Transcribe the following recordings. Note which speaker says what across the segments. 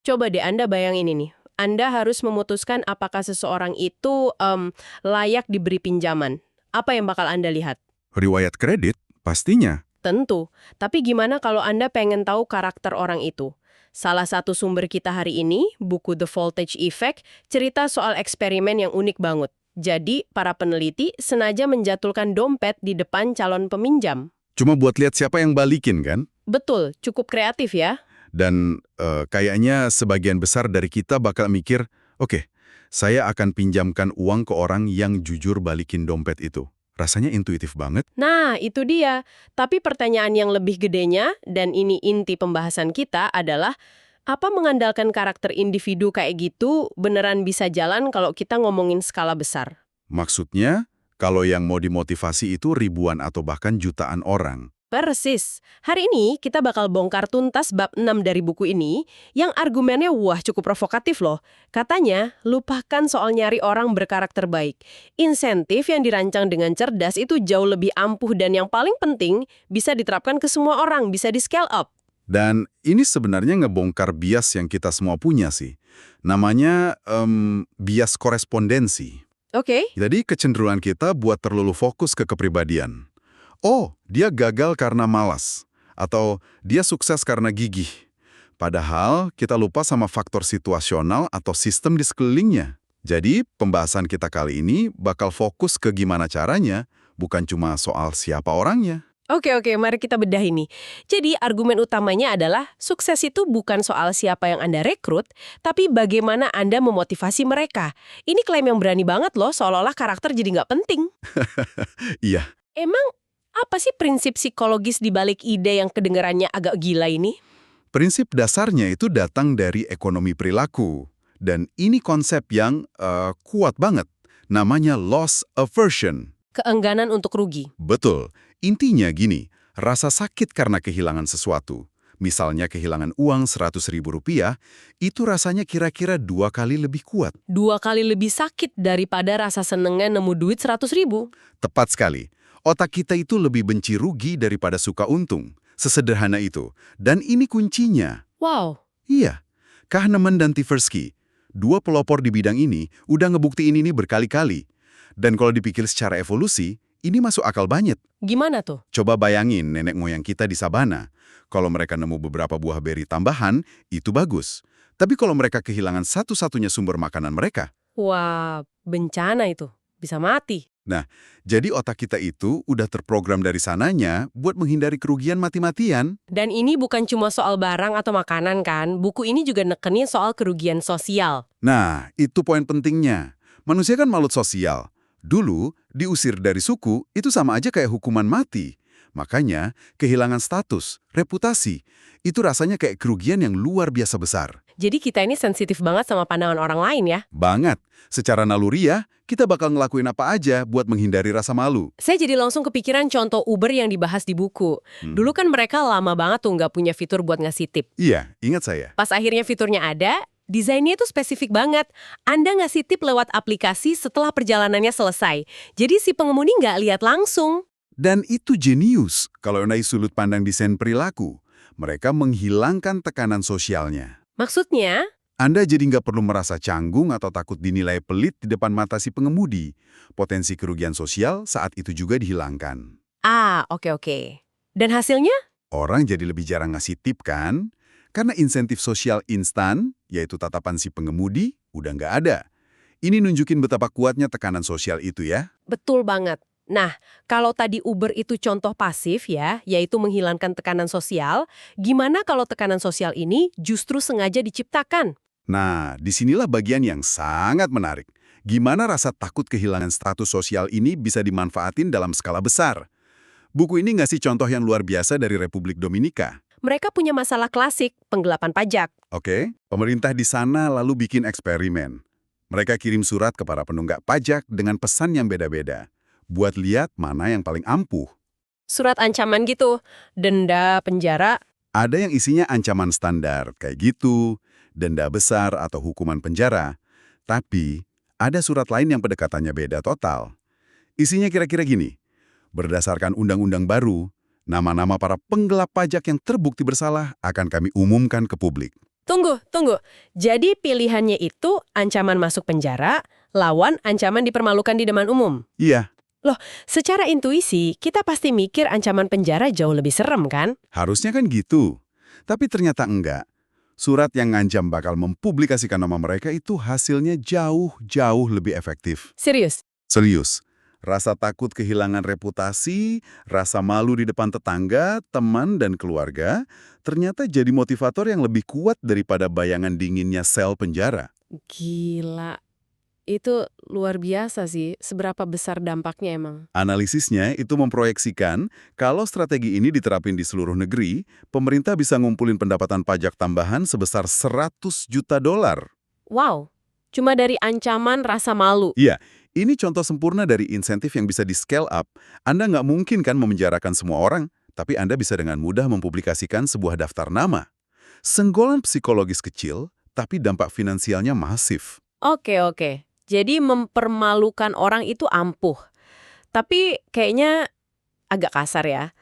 Speaker 1: Coba deh Anda bayangin ini. Anda harus memutuskan apakah seseorang itu layak diberi pinjaman. Apa yang bakal Anda lihat?
Speaker 2: Riwayat kredit? Pastinya.
Speaker 1: Tentu. Tapi gimana kalau Anda pengen tahu karakter orang itu? Salah satu sumber kita hari ini, buku The Voltage Effect, cerita soal eksperimen yang unik banget. Jadi, para peneliti sengaja menjatuhkan dompet di depan calon peminjam.
Speaker 2: Cuma buat lihat siapa yang balikin kan?
Speaker 1: Betul, cukup kreatif ya.
Speaker 2: Dan kayaknya sebagian besar dari kita bakal mikir, oke, saya akan pinjamkan uang ke orang yang jujur balikin dompet itu. Rasanya intuitif banget.
Speaker 1: Nah, itu dia. Tapi pertanyaan yang lebih gedenya, dan ini inti pembahasan kita adalah, apa mengandalkan karakter individu kayak gitu beneran bisa jalan kalau kita ngomongin skala besar?
Speaker 2: Maksudnya, kalau yang mau dimotivasi itu ribuan atau bahkan jutaan orang.
Speaker 1: Persis. Hari ini kita bakal bongkar tuntas bab 6 dari buku ini, yang argumennya wah cukup provokatif loh. Katanya, lupakan soal nyari orang berkarakter baik. Insentif yang dirancang dengan cerdas itu jauh lebih ampuh dan yang paling penting, bisa diterapkan ke semua orang, bisa di-scale up.
Speaker 2: Dan ini sebenarnya ngebongkar bias yang kita semua punya sih. Namanya bias korespondensi.
Speaker 1: Oke.
Speaker 2: Jadi kecenderungan kita buat terlalu fokus ke kepribadian. Oh, dia gagal karena malas. Atau dia sukses karena gigih. Padahal kita lupa sama faktor situasional atau sistem di sekelilingnya. Jadi pembahasan kita kali ini bakal fokus ke gimana caranya, bukan cuma soal siapa orangnya.
Speaker 1: Oke, mari kita bedah ini. Jadi argumen utamanya adalah sukses itu bukan soal siapa yang Anda rekrut, tapi bagaimana Anda memotivasi mereka. Ini klaim yang berani banget loh, seolah-olah karakter jadi nggak penting.
Speaker 2: Iya,
Speaker 1: Emang apa sih prinsip psikologis di balik ide yang kedengarannya agak gila ini?
Speaker 2: prinsip dasarnya itu datang dari ekonomi perilaku. Dan ini konsep yang kuat banget. Namanya loss aversion.
Speaker 1: Keengganan untuk rugi.
Speaker 2: Betul. Intinya gini, rasa sakit karena kehilangan sesuatu. Misalnya kehilangan uang Rp100.000, itu rasanya kira-kira 2 kali lebih kuat.
Speaker 1: 2 kali lebih sakit daripada rasa senengnya nemu duit 100.000.
Speaker 2: Tepat sekali. Otak kita itu lebih benci rugi daripada suka untung. Sesederhana itu. Dan ini kuncinya.
Speaker 1: Wow.
Speaker 2: Iya. Kahneman dan Tversky, dua pelopor di bidang ini, udah ngebuktiin ini berkali-kali. Dan kalau dipikir secara evolusi, ini masuk akal banget.
Speaker 1: Gimana tuh?
Speaker 2: Coba bayangin nenek moyang kita di sabana. Kalau mereka nemu beberapa buah beri tambahan, itu bagus. Tapi kalau mereka kehilangan satu-satunya sumber makanan mereka,
Speaker 1: Wah, bencana itu. Bisa mati.
Speaker 2: nah, jadi otak kita itu udah terprogram dari sananya buat menghindari kerugian mati-matian.
Speaker 1: Dan ini bukan cuma soal barang atau makanan kan, buku ini juga nekenin soal kerugian sosial.
Speaker 2: Nah, itu poin pentingnya. Manusia kan makhluk sosial. Dulu, diusir dari suku itu sama aja kayak hukuman mati. Makanya, kehilangan status, reputasi, itu rasanya kayak kerugian yang luar biasa besar.
Speaker 1: Jadi kita ini sensitif banget sama pandangan orang lain ya.
Speaker 2: Banget. Secara naluriah, kita bakal ngelakuin apa aja buat menghindari rasa malu.
Speaker 1: Saya jadi langsung kepikiran contoh Uber yang dibahas di buku. Dulu kan mereka lama banget tuh nggak punya fitur buat ngasih tip.
Speaker 2: Iya, ingat saya.
Speaker 1: Pas akhirnya fiturnya ada, desainnya tuh spesifik banget. Anda ngasih tip lewat aplikasi setelah perjalanannya selesai. Jadi si pengemudi nggak lihat langsung.
Speaker 2: Dan itu jenius kalau dari sudut pandang desain perilaku. Mereka menghilangkan tekanan sosialnya.
Speaker 1: Maksudnya,
Speaker 2: Anda jadi nggak perlu merasa canggung atau takut dinilai pelit di depan mata si pengemudi. Potensi kerugian sosial saat itu juga dihilangkan.
Speaker 1: oke. Dan hasilnya?
Speaker 2: Orang jadi lebih jarang ngasih tip kan? Karena insentif sosial instan, yaitu tatapan si pengemudi, udah nggak ada. Ini nunjukin betapa kuatnya tekanan sosial itu ya.
Speaker 1: Betul banget. Nah, kalau tadi Uber itu contoh pasif ya, yaitu menghilangkan tekanan sosial, gimana kalau tekanan sosial ini justru sengaja diciptakan?
Speaker 2: Nah, disinilah bagian yang sangat menarik. Gimana rasa takut kehilangan status sosial ini bisa dimanfaatin dalam skala besar? Buku ini ngasih contoh yang luar biasa dari Republik Dominika.
Speaker 1: Mereka punya masalah klasik, penggelapan pajak.
Speaker 2: Oke, pemerintah di sana lalu bikin eksperimen. Mereka kirim surat ke para penunggak pajak dengan pesan yang beda-beda. Buat lihat mana yang paling ampuh.
Speaker 1: Surat ancaman gitu, denda, penjara.
Speaker 2: Ada yang isinya ancaman standar, kayak gitu, denda besar atau hukuman penjara. Tapi, ada surat lain yang pendekatannya beda total. Isinya kira-kira gini, berdasarkan undang-undang baru, nama-nama para penggelap pajak yang terbukti bersalah akan kami umumkan ke publik.
Speaker 1: Tunggu. Jadi pilihannya itu ancaman masuk penjara, lawan ancaman dipermalukan di depan umum.
Speaker 2: Iya,
Speaker 1: Loh, secara intuisi, kita pasti mikir ancaman penjara jauh lebih serem, kan?
Speaker 2: harusnya kan gitu. Tapi ternyata enggak. Surat yang ngancam bakal mempublikasikan nama mereka itu hasilnya jauh lebih efektif.
Speaker 1: Serius?
Speaker 2: Serius. Rasa takut kehilangan reputasi, rasa malu di depan tetangga, teman, dan keluarga, ternyata jadi motivator yang lebih kuat daripada bayangan dinginnya sel penjara.
Speaker 1: Gila. Itu luar biasa sih, seberapa besar dampaknya emang.
Speaker 2: Analisisnya itu memproyeksikan kalau strategi ini diterapin di seluruh negeri, pemerintah bisa ngumpulin pendapatan pajak tambahan sebesar 100 juta dolar.
Speaker 1: Wow, cuma dari ancaman rasa malu.
Speaker 2: Iya, ini contoh sempurna dari insentif yang bisa di-scale up. Anda nggak mungkin kan memenjarakan semua orang, tapi Anda bisa dengan mudah mempublikasikan sebuah daftar nama. Senggolan psikologis kecil, tapi dampak finansialnya masif.
Speaker 1: Oke. Jadi mempermalukan orang itu ampuh. Tapi kayaknya agak kasar ya.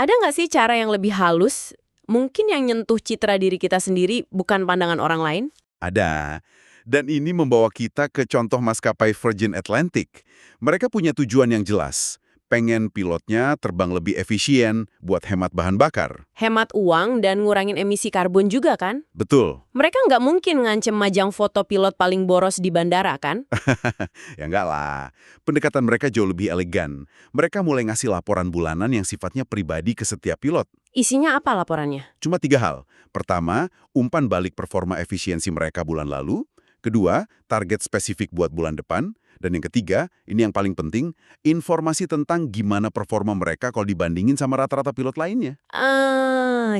Speaker 1: Ada nggak sih cara yang lebih halus? Mungkin yang nyentuh citra diri kita sendiri, bukan pandangan orang lain?
Speaker 2: Ada. Dan ini membawa kita ke contoh maskapai Virgin Atlantic. Mereka punya tujuan yang jelas. Pengen pilotnya terbang lebih efisien buat hemat bahan bakar.
Speaker 1: Hemat uang dan ngurangin emisi karbon juga kan?
Speaker 2: Betul.
Speaker 1: Mereka nggak mungkin ngancem majang foto pilot paling boros di bandara kan?
Speaker 2: Ya enggak lah. Pendekatan mereka jauh lebih elegan. Mereka mulai ngasih laporan bulanan yang sifatnya pribadi ke setiap pilot.
Speaker 1: Isinya apa laporannya?
Speaker 2: Cuma 3 hal. Pertama, umpan balik performa efisiensi mereka bulan lalu. Kedua, target spesifik buat bulan depan. Dan yang ketiga, ini yang paling penting, informasi tentang gimana performa mereka kalau dibandingin sama rata-rata pilot lainnya.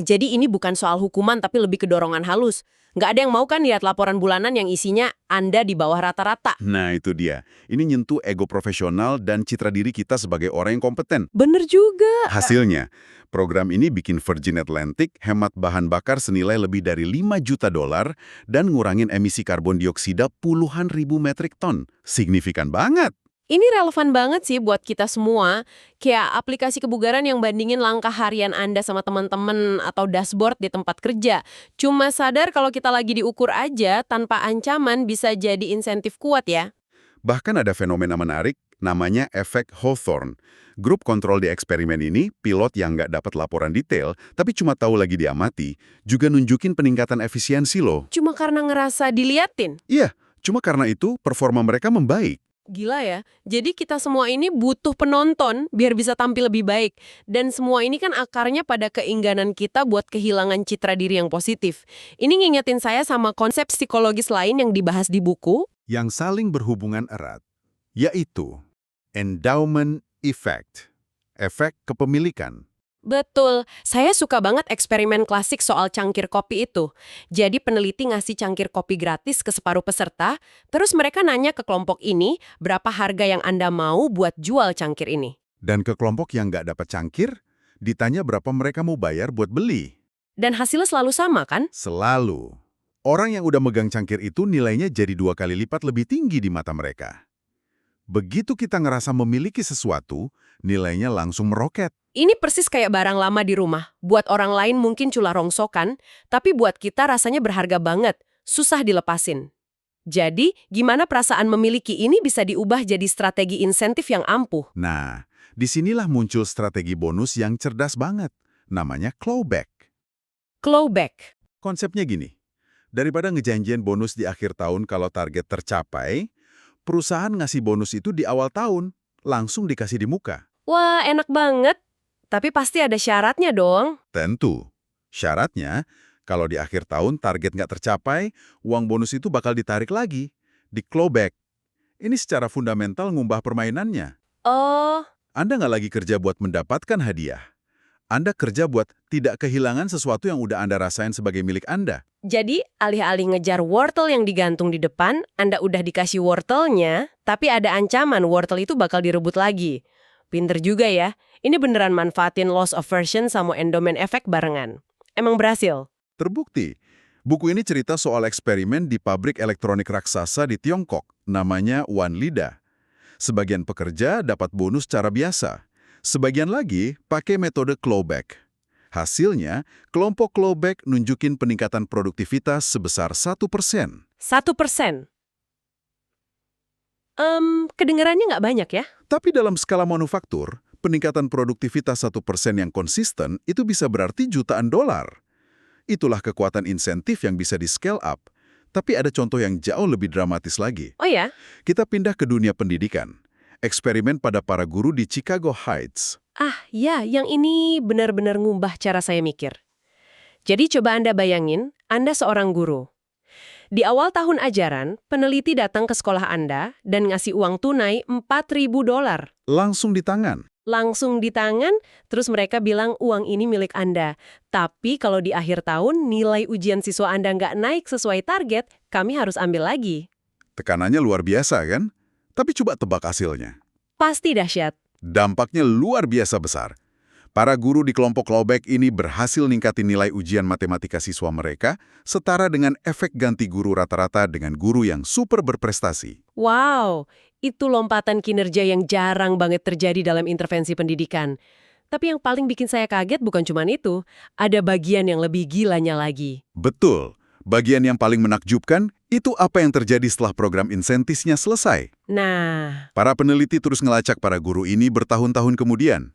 Speaker 1: Jadi ini bukan soal hukuman tapi lebih ke dorongan halus. Nggak ada yang mau kan lihat laporan bulanan yang isinya Anda di bawah rata-rata.
Speaker 2: Nah, itu dia. Ini nyentuh ego profesional dan citra diri kita sebagai orang yang kompeten.
Speaker 1: Bener juga.
Speaker 2: Hasilnya, program ini bikin Virgin Atlantic hemat bahan bakar senilai lebih dari 5 juta dolar dan ngurangin emisi karbon dioksida puluhan ribu metrik ton. Signifikan banget.
Speaker 1: Ini relevan banget sih buat kita semua. Kayak aplikasi kebugaran yang bandingin langkah harian Anda sama teman-teman atau dashboard di tempat kerja. Cuma sadar kalau kita lagi diukur aja tanpa ancaman bisa jadi insentif kuat ya.
Speaker 2: Bahkan ada fenomena menarik, namanya efek Hawthorne. Grup kontrol di eksperimen ini, pilot yang nggak dapat laporan detail, tapi cuma tahu lagi diamati, juga nunjukin peningkatan efisiensi loh.
Speaker 1: Cuma karena ngerasa diliatin.
Speaker 2: Iya, cuma karena itu performa mereka membaik.
Speaker 1: Gila ya. Jadi kita semua ini butuh penonton biar bisa tampil lebih baik. Dan semua ini kan akarnya pada keengganan kita buat kehilangan citra diri yang positif. Ini ngingetin saya sama konsep psikologis lain yang dibahas di buku.
Speaker 2: Yang saling berhubungan erat, yaitu endowment effect, efek kepemilikan.
Speaker 1: Betul. Saya suka banget eksperimen klasik soal cangkir kopi itu. Jadi peneliti ngasih cangkir kopi gratis ke separuh peserta, terus mereka nanya ke kelompok ini berapa harga yang Anda mau buat jual cangkir ini.
Speaker 2: Dan ke kelompok yang nggak dapat cangkir, ditanya berapa mereka mau bayar buat beli.
Speaker 1: Dan hasilnya selalu sama kan?
Speaker 2: Selalu. Orang yang udah megang cangkir itu nilainya jadi 2 kali lipat lebih tinggi di mata mereka. Begitu kita ngerasa memiliki sesuatu, nilainya langsung meroket.
Speaker 1: Ini persis kayak barang lama di rumah. Buat orang lain mungkin cula rongsokan, tapi buat kita rasanya berharga banget, susah dilepasin. Jadi, gimana perasaan memiliki ini bisa diubah jadi strategi insentif yang ampuh?
Speaker 2: Nah, disinilah muncul strategi bonus yang cerdas banget. Namanya clawback.
Speaker 1: Clawback.
Speaker 2: Konsepnya gini, daripada ngejanjian bonus di akhir tahun kalau target tercapai, perusahaan ngasih bonus itu di awal tahun, langsung dikasih di muka.
Speaker 1: Wah, enak banget. Tapi pasti ada syaratnya dong.
Speaker 2: Tentu. Syaratnya, kalau di akhir tahun target nggak tercapai, uang bonus itu bakal ditarik lagi, di clawback. Ini secara fundamental ngubah permainannya.
Speaker 1: Oh,
Speaker 2: Anda nggak lagi kerja buat mendapatkan hadiah. Anda kerja buat tidak kehilangan sesuatu yang udah Anda rasain sebagai milik Anda.
Speaker 1: jadi alih-alih ngejar wortel yang digantung di depan, Anda udah dikasih wortelnya, tapi ada ancaman wortel itu bakal direbut lagi. Pinter juga ya. Ini beneran manfaatin loss aversion sama endowment effect barengan. Emang berhasil?
Speaker 2: Terbukti. Buku ini cerita soal eksperimen di pabrik elektronik raksasa di Tiongkok, namanya Wanlida. Sebagian pekerja dapat bonus cara biasa. Sebagian lagi pakai metode clawback. Hasilnya, kelompok Clawback nunjukin peningkatan produktivitas sebesar 1%.
Speaker 1: 1%. Kedengarannya nggak banyak ya?
Speaker 2: Tapi dalam skala manufaktur, peningkatan produktivitas 1% yang konsisten itu bisa berarti jutaan dolar. Itulah kekuatan insentif yang bisa di-scale up. Tapi ada contoh yang jauh lebih dramatis lagi.
Speaker 1: Oh ya?
Speaker 2: Kita pindah ke dunia pendidikan. Eksperimen pada para guru di Chicago Heights.
Speaker 1: Ah, ya, yang ini benar-benar ngubah cara saya mikir. Jadi coba Anda bayangin, Anda seorang guru. Di awal tahun ajaran, peneliti datang ke sekolah Anda dan ngasih uang tunai $4.000.
Speaker 2: Langsung di tangan.
Speaker 1: Langsung di tangan, terus mereka bilang uang ini milik Anda. Tapi kalau di akhir tahun nilai ujian siswa Anda nggak naik sesuai target, kami harus ambil lagi.
Speaker 2: Tekanannya luar biasa kan? Tapi coba tebak hasilnya.
Speaker 1: Pasti dahsyat.
Speaker 2: Dampaknya luar biasa besar. Para guru di kelompok Clawback ini berhasil ningkatin nilai ujian matematika siswa mereka setara dengan efek ganti guru rata-rata dengan guru yang super berprestasi.
Speaker 1: Wow, itu lompatan kinerja yang jarang banget terjadi dalam intervensi pendidikan. Tapi yang paling bikin saya kaget bukan cuma itu, ada bagian yang lebih gilanya lagi.
Speaker 2: Betul. Bagian yang paling menakjubkan itu apa yang terjadi setelah program insentifnya selesai.
Speaker 1: Nah,
Speaker 2: Para peneliti terus ngelacak para guru ini bertahun-tahun kemudian.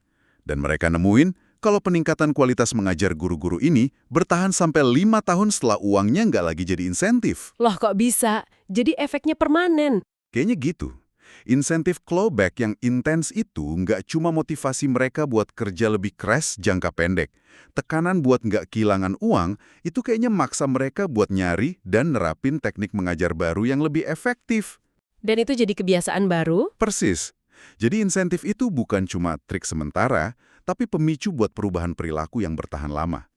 Speaker 2: Dan mereka nemuin kalau peningkatan kualitas mengajar guru-guru ini bertahan sampai 5 tahun setelah uangnya nggak lagi jadi insentif.
Speaker 1: loh kok bisa? Jadi efeknya permanen.
Speaker 2: Kayaknya gitu. Insentif clawback yang intens itu nggak cuma motivasi mereka buat kerja lebih keras jangka pendek. Tekanan buat nggak kehilangan uang, itu kayaknya maksa mereka buat nyari dan nerapin teknik mengajar baru yang lebih efektif.
Speaker 1: Dan itu jadi kebiasaan baru?
Speaker 2: Persis. Jadi insentif itu bukan cuma trik sementara, tapi pemicu buat perubahan perilaku yang bertahan lama.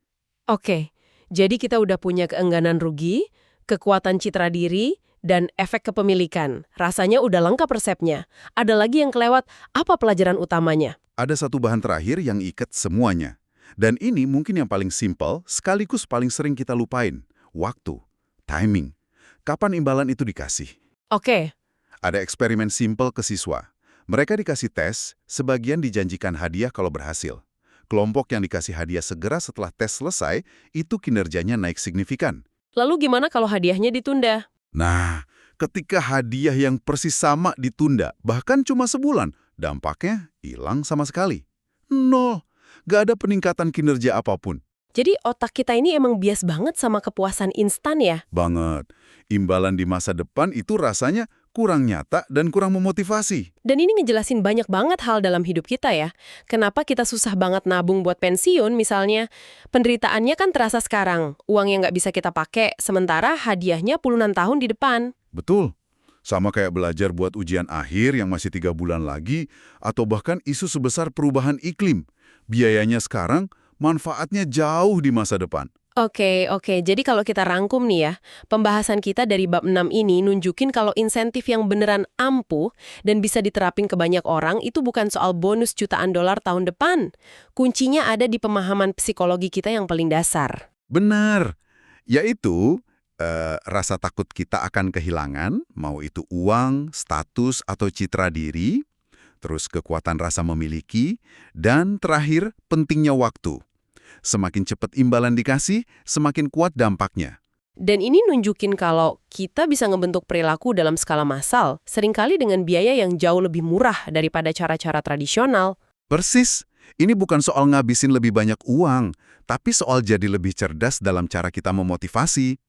Speaker 1: Oke, jadi kita udah punya keengganan rugi, kekuatan citra diri, dan efek kepemilikan. Rasanya udah lengkap resepnya. Ada lagi yang kelewat, apa pelajaran utamanya?
Speaker 2: Ada satu bahan terakhir yang ikat semuanya. Dan ini mungkin yang paling simpel, sekaligus paling sering kita lupain. Waktu, timing. Kapan imbalan itu dikasih?
Speaker 1: Oke,
Speaker 2: Ada eksperimen simpel ke siswa. Mereka dikasih tes, sebagian dijanjikan hadiah kalau berhasil. Kelompok yang dikasih hadiah segera setelah tes selesai, itu kinerjanya naik signifikan.
Speaker 1: lalu gimana kalau hadiahnya ditunda?
Speaker 2: Nah, ketika hadiah yang persis sama ditunda, bahkan cuma sebulan, dampaknya hilang sama sekali. Nol. Gak ada peningkatan kinerja apapun.
Speaker 1: Jadi otak kita ini emang bias banget sama kepuasan instan ya?
Speaker 2: Banget. Imbalan di masa depan itu rasanya kurang nyata dan kurang memotivasi.
Speaker 1: Dan ini ngejelasin banyak banget hal dalam hidup kita ya. Kenapa kita susah banget nabung buat pensiun misalnya. Penderitaannya kan terasa sekarang. Uang yang nggak bisa kita pakai, sementara hadiahnya puluhan tahun di depan.
Speaker 2: Betul. Sama kayak belajar buat ujian akhir yang masih 3 bulan lagi, atau bahkan isu sebesar perubahan iklim. Biayanya sekarang, manfaatnya jauh di masa depan.
Speaker 1: Oke. Jadi kalau kita rangkum nih ya, pembahasan kita dari bab 6 ini nunjukin kalau insentif yang beneran ampuh dan bisa diterapin ke banyak orang itu bukan soal bonus jutaan dolar tahun depan. Kuncinya ada di pemahaman psikologi kita yang paling dasar.
Speaker 2: Benar. Yaitu, rasa takut kita akan kehilangan, mau itu uang, status, atau citra diri, terus kekuatan rasa memiliki, dan terakhir, pentingnya waktu. Semakin cepat imbalan dikasih, semakin kuat dampaknya.
Speaker 1: Dan ini nunjukin kalau kita bisa ngebentuk perilaku dalam skala massal, seringkali dengan biaya yang jauh lebih murah daripada cara-cara tradisional.
Speaker 2: Persis, ini bukan soal ngabisin lebih banyak uang, tapi soal jadi lebih cerdas dalam cara kita memotivasi.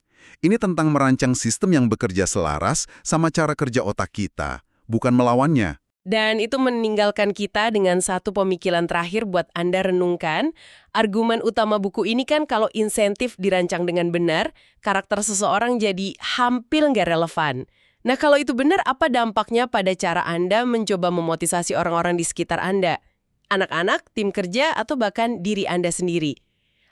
Speaker 2: Ini tentang merancang sistem yang bekerja selaras sama cara kerja otak kita, bukan melawannya.
Speaker 1: Dan itu meninggalkan kita dengan satu pemikiran terakhir buat Anda renungkan. Argumen utama buku ini kan kalau insentif dirancang dengan benar, karakter seseorang jadi hampir nggak relevan. Nah kalau itu benar, apa dampaknya pada cara Anda mencoba memotivasi orang-orang di sekitar Anda? Anak-anak, tim kerja, atau bahkan diri Anda sendiri?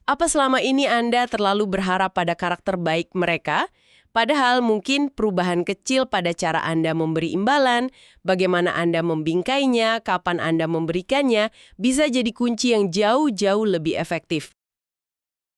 Speaker 1: Apa selama ini Anda terlalu berharap pada karakter baik mereka? Padahal mungkin perubahan kecil pada cara Anda memberi imbalan, bagaimana Anda membingkainya, kapan Anda memberikannya, bisa jadi kunci yang jauh-jauh lebih efektif.